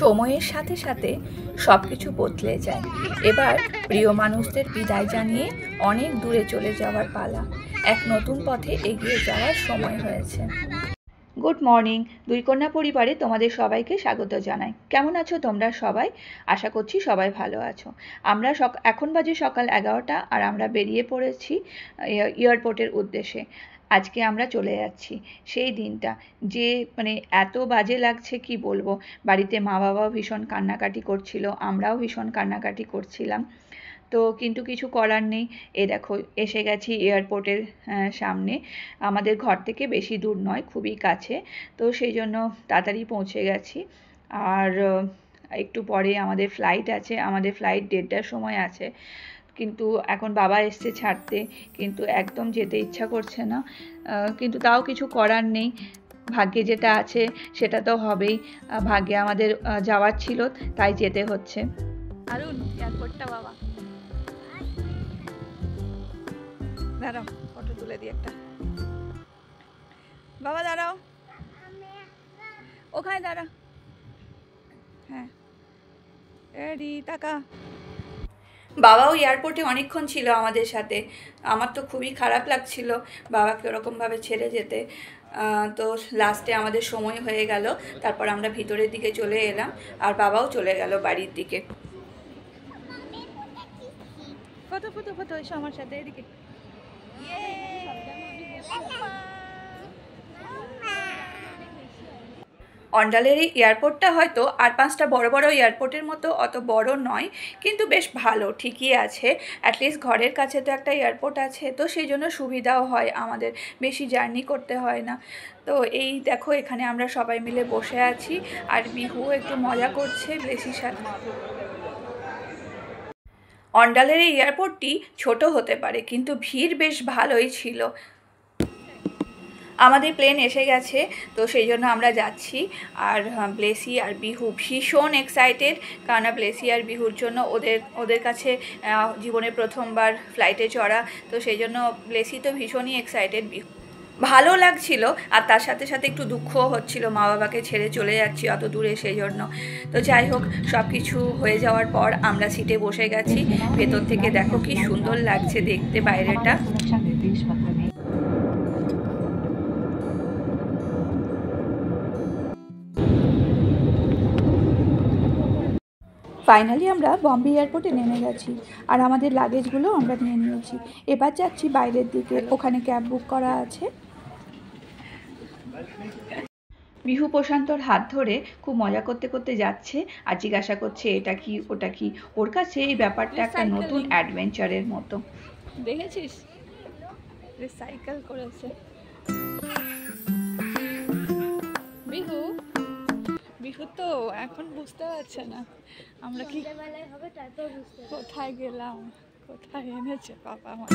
সময়ের সাথে সাথে সব কিছু বদলে যায়। এবার প্রিয় মানুষদের বিদায় জানিয়ে অনেক দূরে চলে যাওয়ার পালা। এক নতুন পথে এগিয়ে যাওয়ার সময় হয়েছে। গুড মর্নিং, দুই কন্যা পরিবারে তোমাদের সবাইকে স্বাগত জানাই। কেমন আছো তোমরা সবাই? আশা করছি সবাই ভালো আছো। আমরা এখন বাজে সকাল 11টা আর আমরা বেরিয়ে পড়েছি এয়ারপোর্টের উদ্দেশ্যে। আজকে আমরা চলে যাচ্ছি সেই দিনটা, যে এত বাজে লাগছে কি বলবো। বাড়িতে মা বাবাও ভীষণ কান্নাকাটি করছিল, আমরাও ভীষণ কান্নাকাটি করছিলাম। তো কিন্তু কিছু করার নেই। এ দেখো এসে গেছি এয়ারপোর্টের সামনে। আমাদের ঘর থেকে বেশি দূর নয়, খুবই কাছে। তো সেই জন্য তাড়াতাড়ি পৌঁছে গেছি। আর একটু পরে আমাদের ফ্লাইট আছে, আমাদের ফ্লাইট 1:30টার সময় আছে। কিন্তু এখন বাবা এসছে ছাড়তে, কিন্তু একদম যেতে ইচ্ছা করছে না। কিন্তু তাও কিছু করার নেই, ভাগ্যে যেটা আছে সেটা তো হবেই। ভাগ্যে আমাদের যাওয়ার ছিল, তাই যেতে হচ্ছে। দারুণ এয়ারপোর্টটা বাবা। দাঁড়াও, ফটো তুলে দিই একটা। বাবা দাঁড়াও, ওখানে দাঁড়া। হ্যাঁ রেডি, টাকা। বাবাও এয়ারপোর্টে অনেকক্ষণ ছিল আমাদের সাথে। আমার তো খুবই খারাপ লাগছিল বাবাকে ওরকমভাবে ছেড়ে যেতে। তো লাস্টে আমাদের সময় হয়ে গেল, তারপর আমরা ভিতরের দিকে চলে এলাম আর বাবাও চলে গেল বাড়ির দিকে। ফটো ফটো ফটো এসো আমার সাথে এদিকে। অন্ডালের এই এয়ারপোর্টটা হয়তো আর 5টা বড় বড় এয়ারপোর্টের মতো অত বড় নয়, কিন্তু বেশ ভালো, ঠিকই আছে। অ্যাটলিস্ট ঘরের কাছে তো একটা এয়ারপোর্ট আছে, তো সেই জন্য সুবিধাও হয়, আমাদের বেশি জার্নি করতে হয় না। তো এই দেখো এখানে আমরা সবাই মিলে বসে আছি আর বিহু একটু মজা করছে ব্লেসির সাথে। অন্ডালের এই এয়ারপোর্টটি ছোট হতে পারে, কিন্তু ভিড় বেশ ভালোই ছিল। আমাদের প্লেন এসে গেছে, তো সেই জন্য আমরা যাচ্ছি। আর ব্লেসি আর বিহু ভীষণ এক্সাইটেড, কারণ ব্লেসি আর বিহুর জন্য ওদের কাছে জীবনে প্রথমবার ফ্লাইটে চড়া, তো সেই জন্য ব্লেসি তো ভীষণই এক্সাইটেড। বিহু ভালো লাগছিল, আর তার সাথে সাথে একটু দুঃখও হচ্ছিল, মা বাবাকে ছেড়ে চলে যাচ্ছি অত দূরে, সেই জন্য। তো যাই হোক, সব কিছু হয়ে যাওয়ার পর আমরা সিটে বসে গেছি। ভেতর থেকে দেখো কি সুন্দর লাগছে দেখতে বাইরেটা। ফাইনালি আমরা বম্বে এয়ারপোর্টে নেমে গেছি আর আমাদের লাগেজগুলো আমরা নিয়ে নিয়েছি। এবার যাচ্ছি বাইরের দিকে, ওখানে ক্যাব বুক করা আছে। বিহু প্রশান্তর হাত ধরে খুব মজা করতে করতে যাচ্ছে আর জিজ্ঞাসা করছে এটা কি ওটা কি। ওর কাছে এই ব্যাপারটা একটা নতুন অ্যাডভেঞ্চারের মতো। দেখেছিস সাইকেল করেছে বিহু। বিহু তো এখন বুঝতে পারছে না আমরা কি কোথায় গেলাম, কোথায় এনেছে বাবা আমার।